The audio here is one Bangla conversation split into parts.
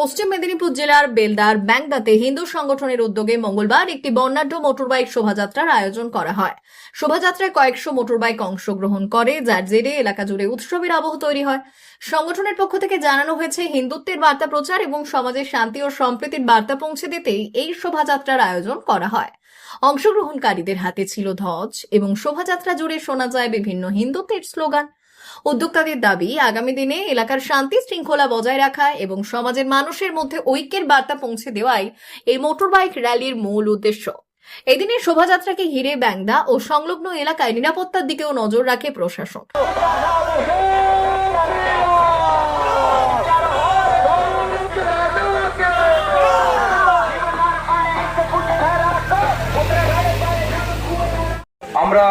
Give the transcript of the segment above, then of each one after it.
পশ্চিম মেদিনীপুর জেলার বেলদার ব্যাংদাতে হিন্দু সংগঠনের উদ্যোগে মঙ্গলবার একটি বর্ণাঢ্য মোটরবাইক শোভাযাত্রার আয়োজন করা হয়। শোভাযাত্রায় কয়েকশো মোটরবাইক অংশগ্রহণ করে, যার জেরে এলাকা জুড়ে উৎসবের আবহ তৈরি হয়। সংগঠনের পক্ষ থেকে জানানো হয়েছে, হিন্দুত্বের বার্তা প্রচার এবং সমাজের শান্তি ও সম্প্রীতির বার্তা পৌঁছে দিতেই এই শোভাযাত্রার আয়োজন করা হয়। অংশগ্রহণকারীদের হাতে ছিল ধ্বজ এবং শোভাযাত্রা জুড়ে শোনা যায় বিভিন্ন হিন্দুত্বের স্লোগান। উদ্যোক্তাদের দাবি, আগামী দিনে এলাকার শান্তি শৃঙ্খলা বজায় রাখা এবং সমাজের মানুষের মধ্যে ঐক্যের বার্তা পৌঁছে দেওয়াই এই মোটরবাইক র্যালির মূল উদ্দেশ্য। এদিনের শোভাযাত্রাকে ঘিরে ব্যাংদা ও সংলগ্ন এলাকায় নিরাপত্তার দিকেও নজর রাখে প্রশাসন। আমরা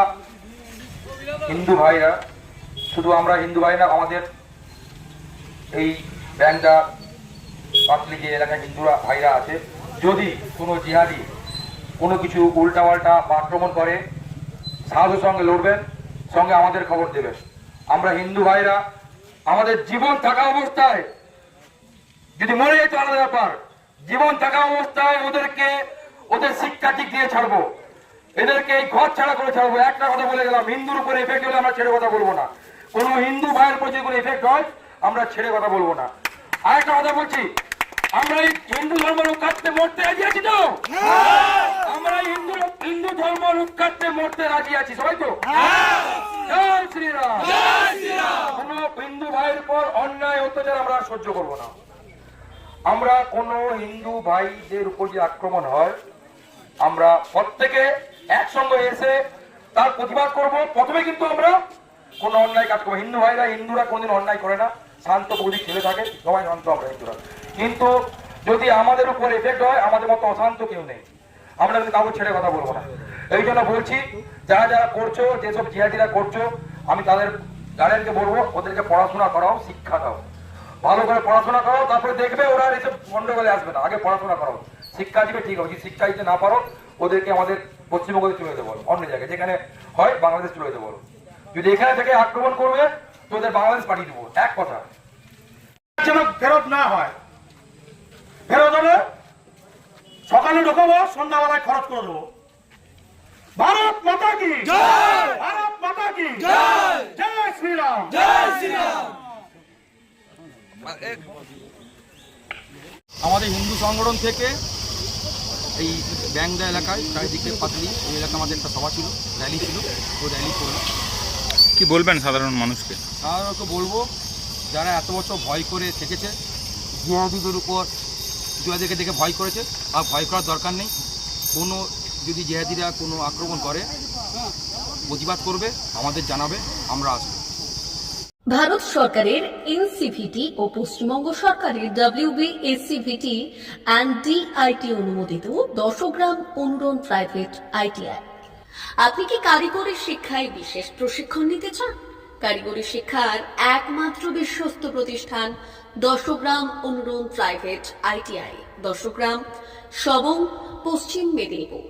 হিন্দু ভাইরা, শুধু আমরা হিন্দু ভাই না, আমাদের এই ব্যাংদা পাতলি যে এলাকায় হিন্দুরা ভাইরা আছে, যদি কোনো জিহাদি কোনো কিছু উল্টাপাল্টা বা আক্রমণ করে, সাহসের সঙ্গে লড়বেন, সঙ্গে আমাদের খবর দেবেন। আমরা হিন্দু ভাইরা আমাদের জীবন থাকা অবস্থায়, যদি মরে যেত আলাদা ব্যাপার, জীবন থাকা অবস্থায় ওদের শিক্ষা ঠিক দিয়ে ছাড়বো, এদেরকে এই ঘর ছাড়া করে ছাড়বো। একটা কথা বলে গেলাম, হিন্দুর উপরে এফেক্ট হলে আমরা ছেড়ে কথা বলবো না। কোন হিন্দু ভাইয়ের প্রতি কোনো এফেক্ট হয় আমরা ছেড়ে কথা বলবো না। আরেকটা কথা বলছি, আমরা এই হিন্দু ধর্ম রক্ষার্থে মরতে রাজি আছি তো? আমরা হিন্দু ধর্ম রক্ষার্থে মরতে রাজি আছি সবাই তো? জয় শ্রীরাম। কোন হিন্দু ভাইয়ের উপর অন্যায় অত্যাচার আমরা সহ্য করবো না। আমরা কোন হিন্দু ভাইদের উপর যে আক্রমণ হয়, আমরা প্রত্যেকে একসঙ্গে এসে তার প্রতিবাদ করব। প্রথমে কিন্তু আমরা কোন অন্যায় কাজ করবো। হিন্দুরা কোনদিন অন্যায় করে না, শান্ত প্রকৃতির ছেলে থাকে, সবাই শান্ত আমরা হিন্দুরা। কিন্তু যদি আমাদের উপর এফেক্ট হয়, আমাদের মতো অশান্ত কেউ নেই, আমরা কিন্তু কাউকে ছেড়ে কথা বলবো না। এই জন্য বলছি, যারা যারা করছো, যেসব জিহাদিরা করছো, আমি তাদের গার্ডিয়ানকে বলবো, ওদেরকে পড়াশোনা করাও, শিক্ষা দাও, ভালো করে পড়াশোনা করো, তারপরে দেখবে ওরা এসব গন্ডগোলে আসবে না। আগে পড়াশোনা করো, শিক্ষা দিবে, ঠিক হবে। যদি শিক্ষা দিতে না পারো, ওদেরকে আমাদের পশ্চিমবঙ্গে চলে যেতে বলো, অন্য জায়গায় যেখানে হয় বাংলাদেশ চলে যেতে বলো। যদি এখানে থেকে আক্রমণ করবে, তোদের বাংলাদেশ পাঠিয়ে দেবো। এক কথা যেন ফেরত না হয়, ফেরত হলে সকালে ঢোকাবো, সন্ধ্যাবেলায় খরচ করে দেবো। ভারত মাতা কি জয়, ভারত মাতা কি জয়, জয় শ্রীরাম, জয় শ্রীরাম। আমাদের হিন্দু সংগঠন থেকে এই ব্যাংদা এলাকায় চারিদিকে পাতলি এই এলাকা আমাদের একটা সভা ছিল, র্যালি ছিল, ওই র্যালি করলাম। কি বলবেন সাধারণ মানুষকে? সাধারণত বলবো, যারা এত বছর ভয় করে থেকেছে, জিহাদিদের উপর, জিহাদিকে দেখে ভয় করেছে, আর ভয় করার দরকার নেই। কোনো যদি জিহাদিরা কোনো আক্রমণ করে, প্রতিবাদ করবে, আমাদের জানাবে, আমরা আসবো। ভারত সরকারের এনসিভিটি ও পশ্চিমবঙ্গ সরকারের WBSCVT অ্যান্ড DIT অনুমোদিত 10 গ্রাম অনুরণ প্রাইভেট ITI। আপনি কি কারিগরি শিক্ষায় বিশেষ প্রশিক্ষণ নিতে চান? কারিগরি শিক্ষার একমাত্র বিশ্বস্ত প্রতিষ্ঠান 10 গ্রাম অনুরণ প্রাইভেট ITI, 10 গ্রাম, সবং, পশ্চিম মেদিনীপুর।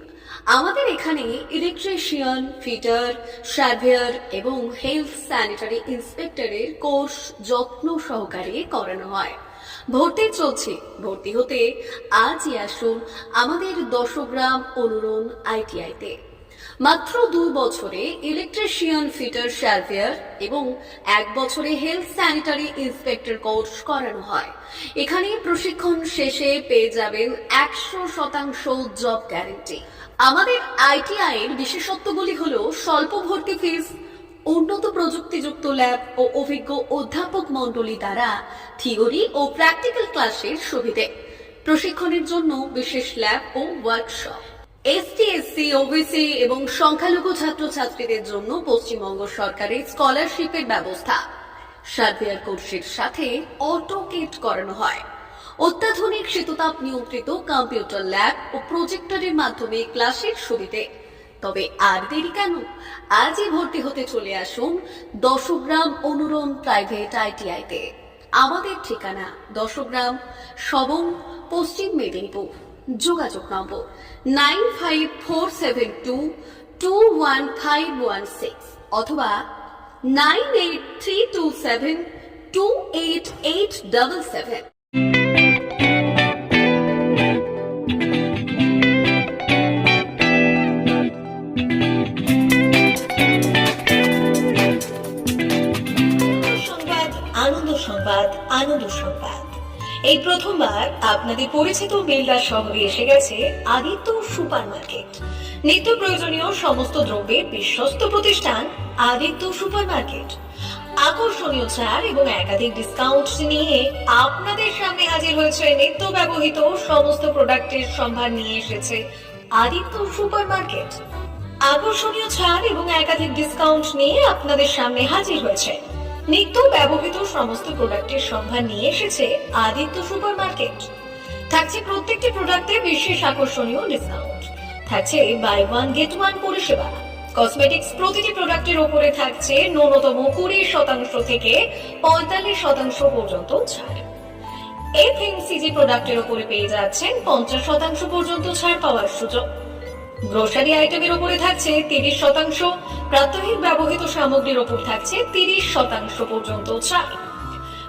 আমাদের এখানে ইলেকট্রিশিয়ান, ফিটার, সার্ভেয়ার এবং হেলথ স্যানিটারি ইন্সপেক্টরের কোর্স যত্ন সহকারে করানো হয়। ভর্তি চলছে। ভর্তি হতে আজই আসুন আমাদের 10 গ্রাম অনুরণ ITI-তে। মাত্র 2 বছরে ইলেকট্রিশিয়ান, ফিটার, সার্ভেয়ার এবং 1 বছরে হেলথ স্যানিটারি ইন্সপেক্টর কোর্স করানো হয়। এখানে প্রশিক্ষণ শেষে পেয়ে যাবেন 100% জব গ্যারান্টি। আমাদের ITI এর বিশেষত্বগুলি হলো স্বল্প ভর্তি ফিস, উন্নত প্রযুক্তিযুক্ত ল্যাব ও অভিজ্ঞ অধ্যাপক মণ্ডলী দ্বারা থিওরি ও প্র্যাকটিক্যাল ক্লাসের সুবিধে, প্রশিক্ষণের জন্য বিশেষ ল্যাব ও ওয়ার্কশপ, ST, SC, OBC এবং সংখ্যালঘু ছাত্রছাত্রীদের জন্য পশ্চিমবঙ্গ সরকারের স্কলারশিপের ব্যবস্থা। সার্ভেয়ার কোর্সের সাথে অটোকেট করানো হয়। অত্যাধুনিক শীততাপ নিয়ন্ত্রিত কম্পিউটার ল্যাব ও প্রজেক্টরের মাধ্যমে ক্লাসের সুবিধে। তবে আর দেরি কেন? আজই ভর্তি হতে চলে আসুন 10 গ্রাম অনুরণ প্রাইভেট ITI-তে। আমাদের ঠিকানা 10 গ্রাম, সবং, পশ্চিম মেদিনীপুর। যোগাযোগ নম্বর 9547221516 অথবা 9832728877। এই প্রথমবার আপনাদের পরিচিত বেলদা শহরে এসে গেছে আদিত্য সুপার মার্কেট। নিত্য প্রয়োজনীয় সমস্ত দ্রব্যের বিশ্বস্ত প্রতিষ্ঠান আদিত্য সুপার মার্কেট। আকর্ষণীয় ছাড় এবং একাধিক ডিসকাউন্ট নিয়ে আপনাদের সামনে হাজির হয়েছে। নিত্য ব্যবহৃত সমস্ত প্রোডাক্টের সম্ভার নিয়ে এসেছে আদিত্য সুপার মার্কেট। আকর্ষণীয় ছাড় এবং একাধিক ডিসকাউন্ট নিয়ে আপনাদের সামনে হাজির হয়েছে। নিত্য ব্যবহৃত সমস্ত প্রোডাক্টের সম্ভার নিয়ে এসেছে আদিত্য সুপার মার্কেট। থাকছে প্রত্যেকটি প্রোডাক্টে বিশেষ আকর্ষণীয় ডিসকাউন্ট। থাকছে বাই ওয়ান গেট ওয়ান পরিষেবা। কসমেটিক্স প্রতিটি প্রোডাক্টের উপরে থাকছে ন্যূনতম 20% থেকে 45% পর্যন্ত ছাড়। এফএমসিজি প্রোডাক্টের উপরে পেয়ে যাচ্ছেন 50% পর্যন্ত ছাড় পাওয়ার সুযোগ। গ্রোসারি আইটেমের উপরে থাকছে 30%, প্রাত্যহিক ব্যবহৃত সামগ্রীর উপর থাকছে 30% পর্যন্ত ছাড়।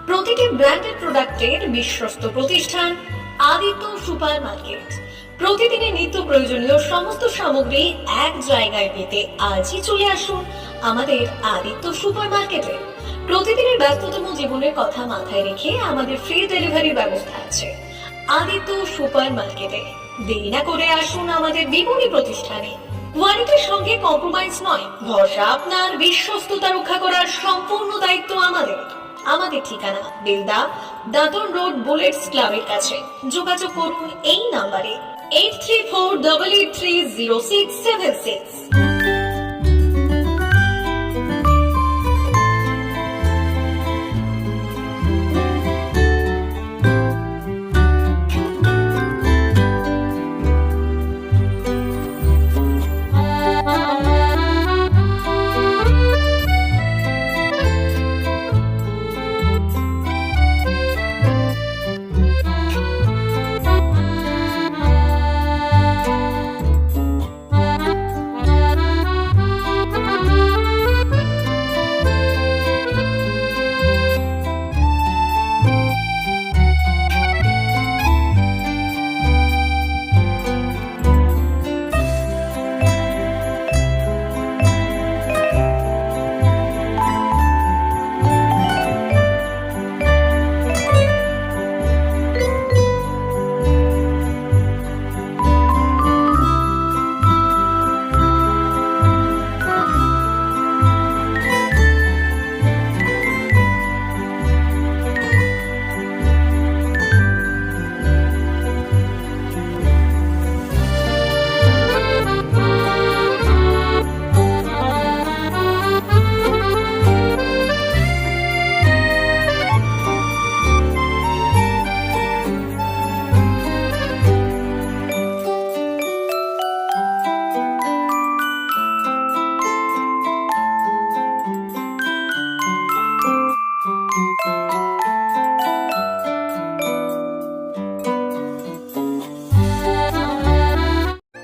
প্রতিটি ব্র্যান্ডেড প্রোডাক্টের বিশ্বস্ত প্রতিষ্ঠান আদিত্য সুপার মার্কেট। প্রতিদিনের নিত্য প্রয়োজনীয় সমস্ত সামগ্রী এক জায়গায় পেতে আজই চলে আসুন আমাদের আদিত্য সুপার মার্কেটে। প্রতিদিনের ব্যস্ততম জীবনের কথা মাথায় রেখে আমাদের ফ্রি ডেলিভারির ব্যবস্থা আছে আদিত্য সুপার মার্কেটে। দেরি না করে আসুন আমাদের বিপণী প্রতিষ্ঠানে। কোয়ালিটির সঙ্গে কম্প্রোমাইজ নয়, ভরসা আপনার, বিশ্বস্ততা রক্ষা করার সম্পূর্ণ দায়িত্ব আমাদের। আমাদের ঠিকানা বেলদা, দাদন রোড, বুলেটস ক্লাবের কাছে। যোগাযোগ করুন এই নাম্বারে 8348830676।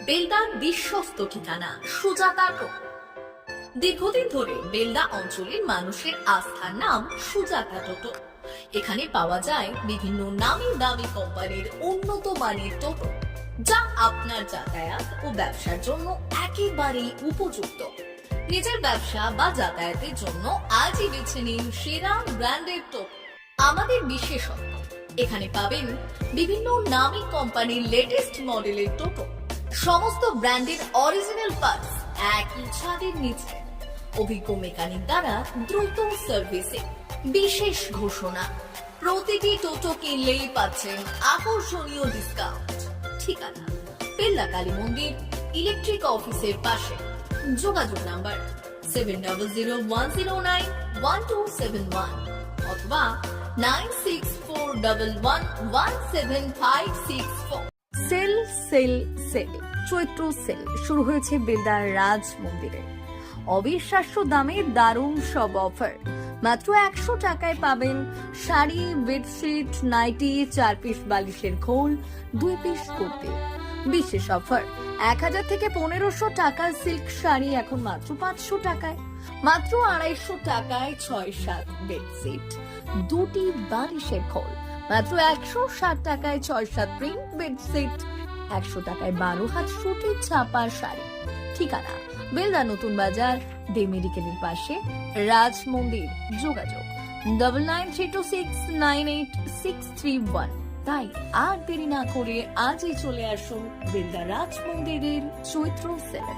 বেলদার বিশ্বস্ত ঠিকানা সুজাতা টোটো। দীর্ঘদিন ধরে বেলদা অঞ্চলের মানুষের আস্থার নাম সুজাতা টোটো। এখানে পাওয়া যায় বিভিন্ন নামি দামি কোম্পানির উন্নত মানের টোটো, যা আপনার যাতায়াত ও ব্যবসার জন্য একেবারেই উপযুক্ত। নিজের ব্যবসা বা যাতায়াতের জন্য আজই বেছে নিন সেরা ব্র্যান্ডের টোটো। আমাদের বিশেষত্ব, এখানে পাবেন বিভিন্ন নামি কোম্পানির লেটেস্ট মডেলের টোটো। সমস্ত ব্র্যান্ডের অরিজিনাল পার্টস একই ছাদের নিচে। অভিজ্ঞ মেকানিক দ্বারা দ্রুত সার্ভিসিং। বিশেষ ঘোষণা, প্রতিটি টোটো কিনলেই পাচ্ছেন আকর্ষণীয় ডিসকাউন্ট। ঠিকানা বেলদা কালী মন্দির ইলেকট্রিক অফিসের পাশে। যোগাযোগ নাম্বার 7010911271 অথবা 9641117564। সেল সেল সেল চৈত্র সেল শুরু হয়েছে বেলদার রাজ মন্দিরে। অবিশ্বাস্য দামে দারুণ সব অফার। মাত্র 100 টাকায় পাবেন শাড়ি, বেডশিট, নাইটি, 4 পিস বালিশের খোল, 2 পিস কুর্তি। বিশেষ অফার, 1000 থেকে 1500 টাকার সিল্ক শাড়ি এখন মাত্র 500 টাকায়। মাত্র 250 টাকায় 6-7 বেডশিট, 2টি বালিশের খোল। মাত্র 160 টাকায় 6-7 প্রিন্ট বেডশিট, 100 টাকায় 12 হাত সুতি ছাপা শাড়ি। ঠিকানা বেলদা নতুন বাজার, দে মেডিকেলের পাশে, রাজ মন্দির। যোগাযোগ 9932698631। তাই আর দেরি না করে আজই চলে আসুন বেলদা রাজ মন্দিরের চৈত্র সেলে।